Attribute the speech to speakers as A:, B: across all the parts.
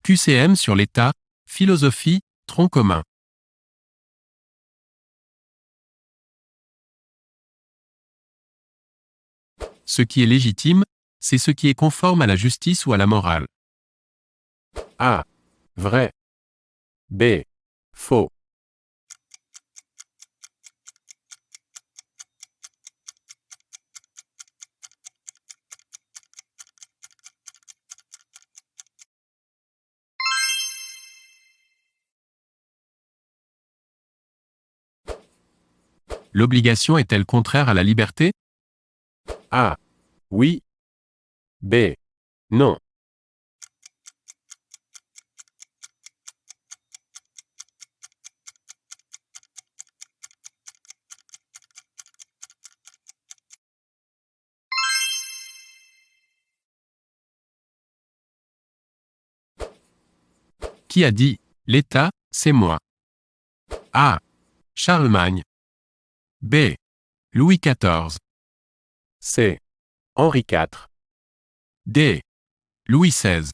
A: QCM sur l'État, philosophie, tronc commun. Ce qui est légitime, c'est ce qui est conforme à la justice ou à la morale.
B: A. Vrai. B. Faux.
A: L'obligation est-elle contraire à la liberté?
B: A. Oui. B. Non.
A: Qui a dit « l'État, c'est moi » A. Charlemagne. B. Louis XIV.
B: C. Henri IV.
A: D. Louis XVI.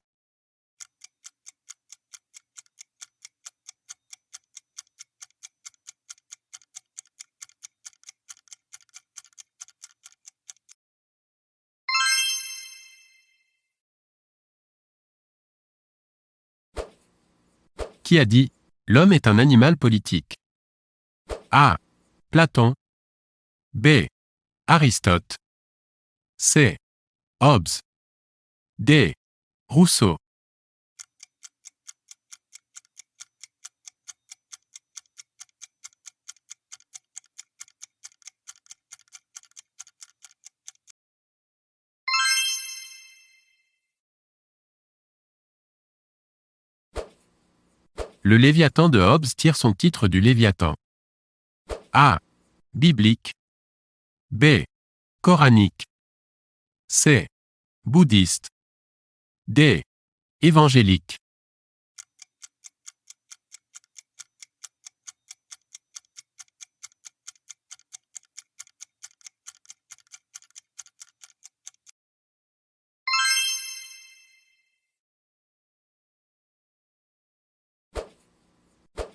A: Qui a dit « l'homme est un animal politique » A. Platon. B. Aristote. C. Hobbes. D. Rousseau. Le Léviathan de Hobbes tire son titre du Léviathan. A. Biblique. B. Coranique. C. Bouddhiste. D. Évangélique.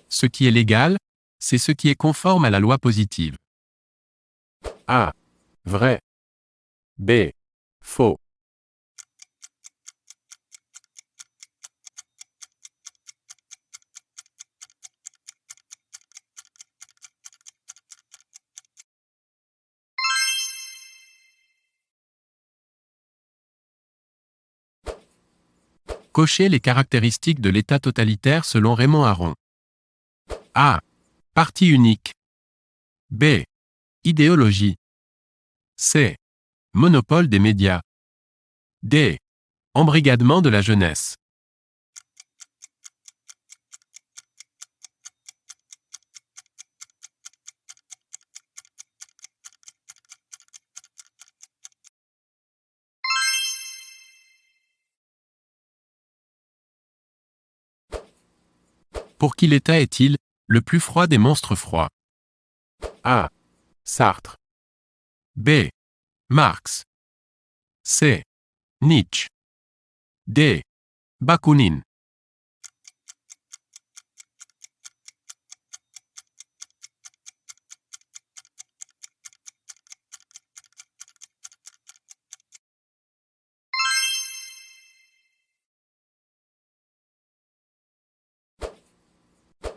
A: Ce qui est légal, c'est ce qui est conforme à la loi positive.
B: A. Vrai. B. Faux.
A: Cocher les caractéristiques de l'État totalitaire selon Raymond Aron. A. Parti unique. B. Idéologie. C. Monopole des médias. D. Embrigadement de la jeunesse. Pour qui l'État est-il le plus froid des monstres froids?
B: A. Sartre.
A: B. Marx. C. Nietzsche. D. Bakounine.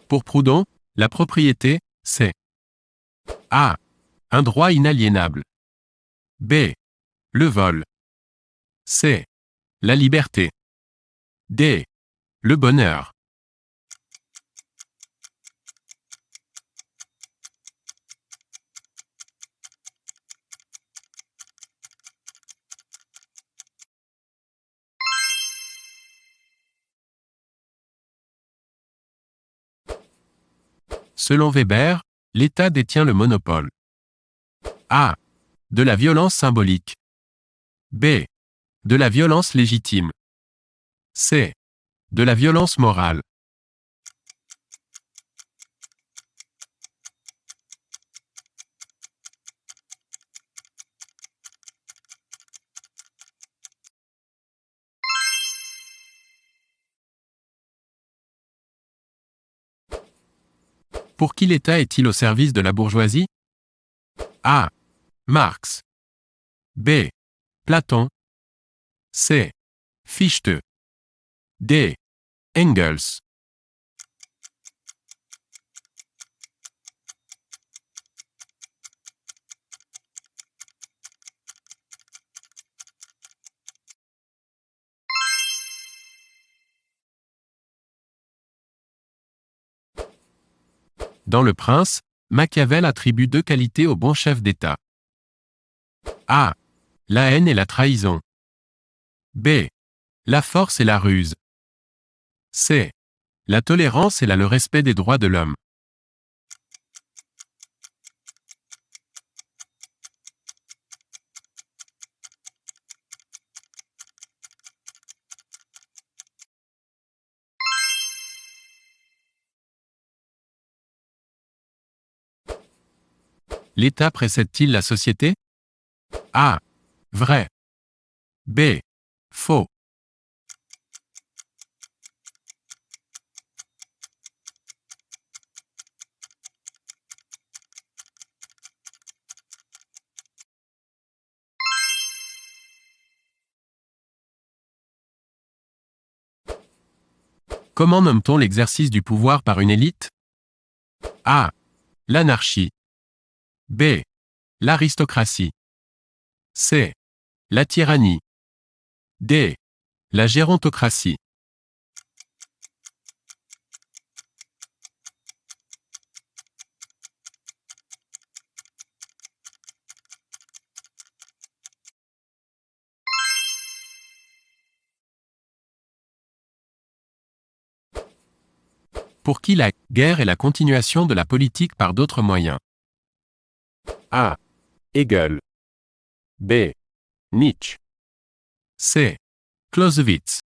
A: Pour Proudhon, la propriété, c'est A. Un droit inaliénable. B. Le vol. C. La liberté. D. Le bonheur. Selon Weber, l'État détient le monopole. A. De la violence symbolique. B. De la violence légitime. C. De la violence morale. Pour qui l'État est-il au service de la bourgeoisie? A. Marx. B. Platon. C. Fichte. D. Engels. Dans Le Prince, Machiavel attribue deux qualités au bon chef d'État. A. La haine et la trahison. B. La force et la ruse. C. La tolérance et le respect des droits de l'homme. L'État précède-t-il la société? A. Vrai. B. Faux. Comment nomme-t-on l'exercice du pouvoir par une élite? A. L'anarchie. B. L'aristocratie. C. La tyrannie. D. La gérontocratie. Pour qui la guerre est la continuation de la politique par d'autres moyens?
B: A. Hegel. B. Nietzsche.
A: C. Clausewitz.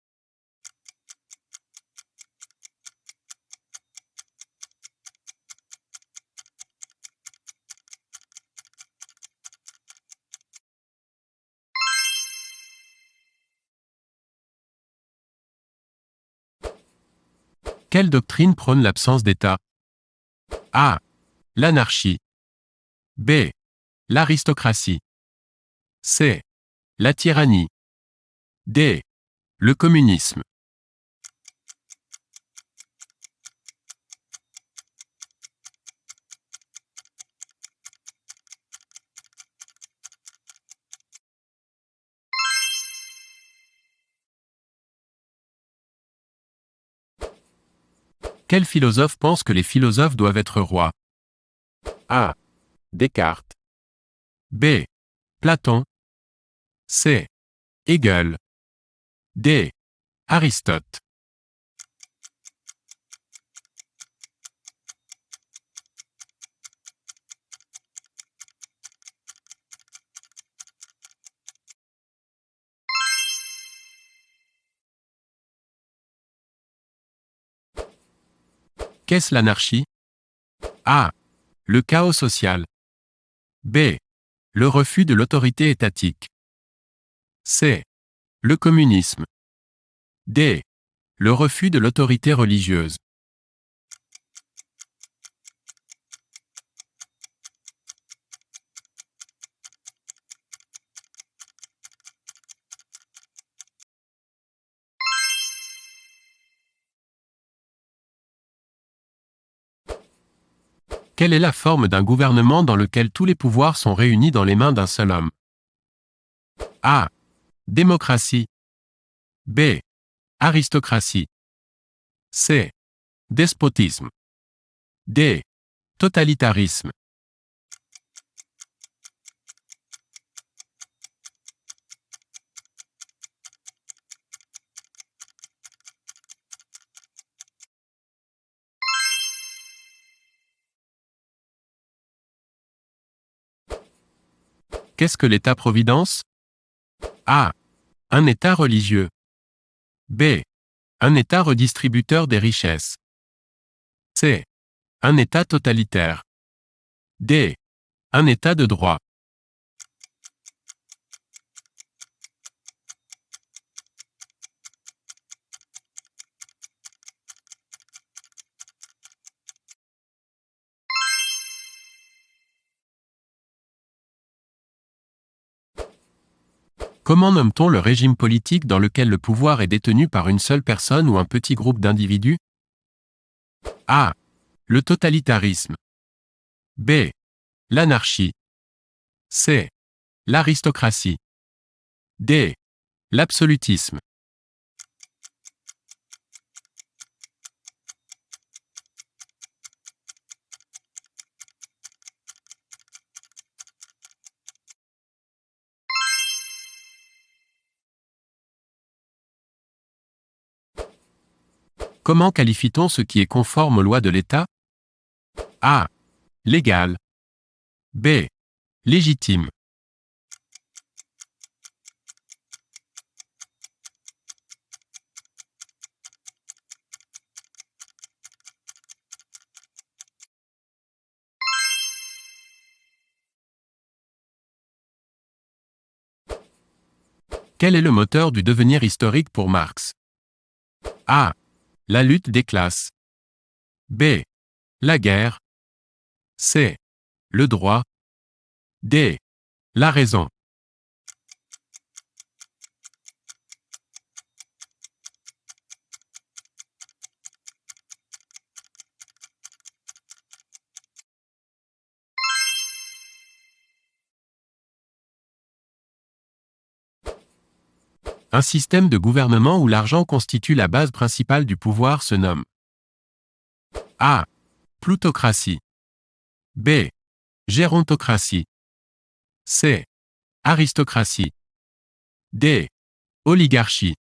A: Quelle doctrine prône l'absence d'État? A. L'anarchie. B. L'aristocratie. C. La tyrannie. D. Le communisme. Quel philosophe pense que les philosophes doivent être rois?
B: A. Descartes.
A: B. Platon. C. Hegel. D. Aristote. Qu'est-ce l'anarchie? A. Le chaos social. B. Le refus de l'autorité étatique. C. Le communisme. D. Le refus de l'autorité religieuse. Quelle est la forme d'un gouvernement dans lequel tous les pouvoirs sont réunis dans les mains d'un seul homme? A. Démocratie. B. Aristocratie. C. Despotisme. D. Totalitarisme. Qu'est-ce que l'État-providence? A. Un État religieux. B. Un État redistributeur des richesses. C. Un État totalitaire. D. Un État de droit. Comment nomme-t-on le régime politique dans lequel le pouvoir est détenu par une seule personne ou un petit groupe d'individus? A. Le totalitarisme. B. L'anarchie. C. L'aristocratie. D. L'absolutisme. Comment qualifie-t-on ce qui est conforme aux lois de l'État? A. Légal. B. Légitime. Quel est le moteur du devenir historique pour Marx? A. La lutte des classes. B. La guerre. C. Le droit. D. La raison. Un système de gouvernement où l'argent constitue la base principale du pouvoir se nomme A. Plutocratie. B. Gérontocratie. C. Aristocratie. D. Oligarchie.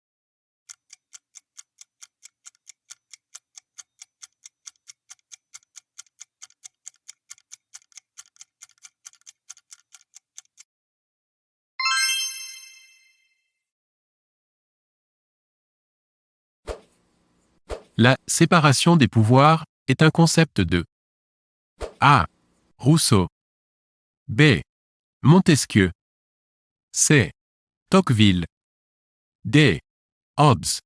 A: La séparation des pouvoirs est un concept de A. Rousseau. B. Montesquieu. C. Tocqueville. D. Hobbes.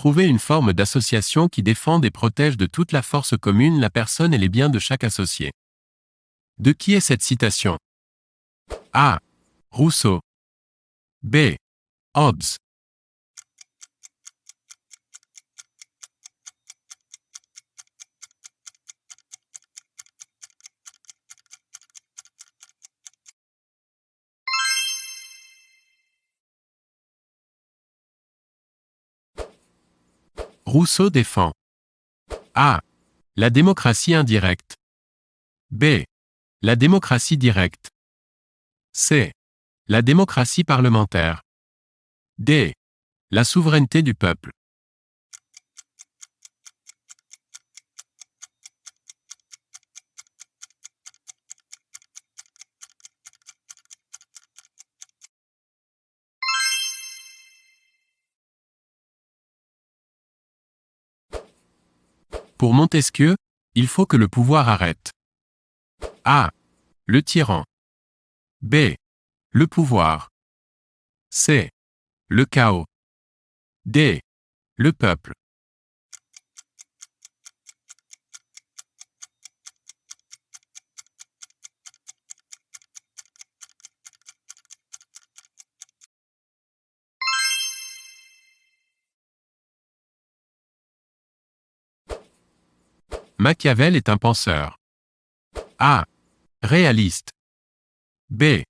A: Trouver une forme d'association qui défende et protège de toute la force commune la personne et les biens de chaque associé. De qui est cette citation? A. Rousseau. B. Hobbes. Rousseau défend A. La démocratie indirecte. B. La démocratie directe. C. La démocratie parlementaire. D. La souveraineté du peuple. Pour Montesquieu, il faut que le pouvoir arrête. A. Le tyran. B. Le pouvoir. C. Le chaos. D. Le peuple. Machiavel est un penseur. A. Réaliste. B.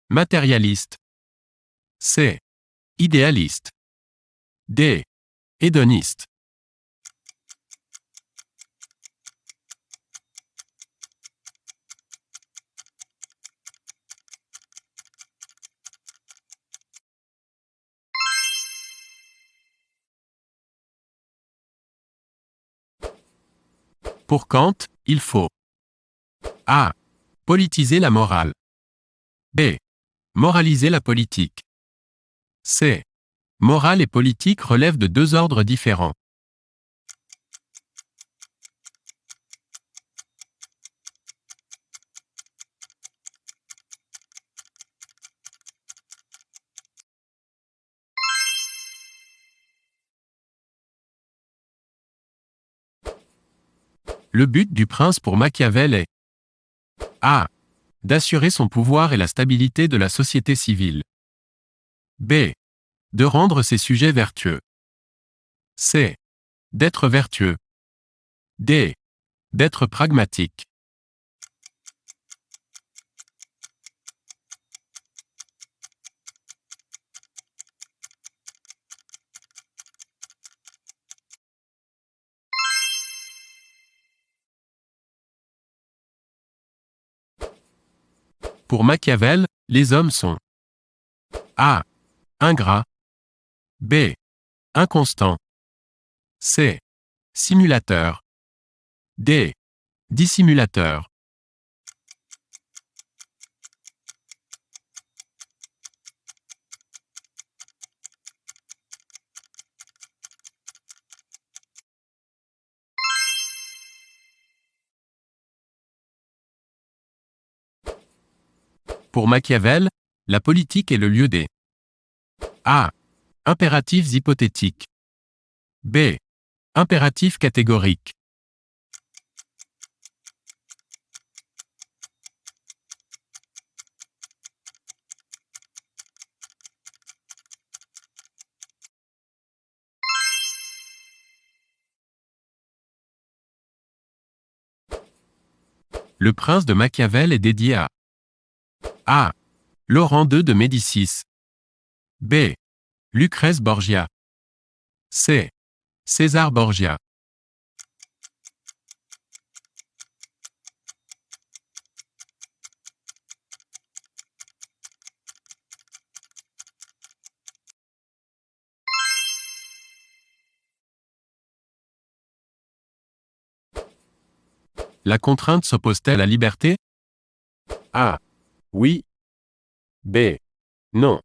A: Matérialiste. C. Idéaliste. D. Hédoniste. Pour Kant, il faut A. Politiser la morale. B. Moraliser la politique. C. Morale et politique relèvent de deux ordres différents. Le but du prince pour Machiavel est A. D'assurer son pouvoir et la stabilité de la société civile. B. De rendre ses sujets vertueux. C. D'être vertueux. D. D'être pragmatique. Pour Machiavel, les hommes sont A. Ingrats. B. Inconstants. C. Simulateurs. D. Dissimulateurs. Pour Machiavel, la politique est le lieu des A. Impératifs hypothétiques. B. Impératifs catégoriques. Le prince de Machiavel est dédié à A. Laurent II de Médicis. B. Lucrèce Borgia. C. César Borgia. La contrainte s'oppose-t-elle à la liberté?
B: A. Oui. B. Non.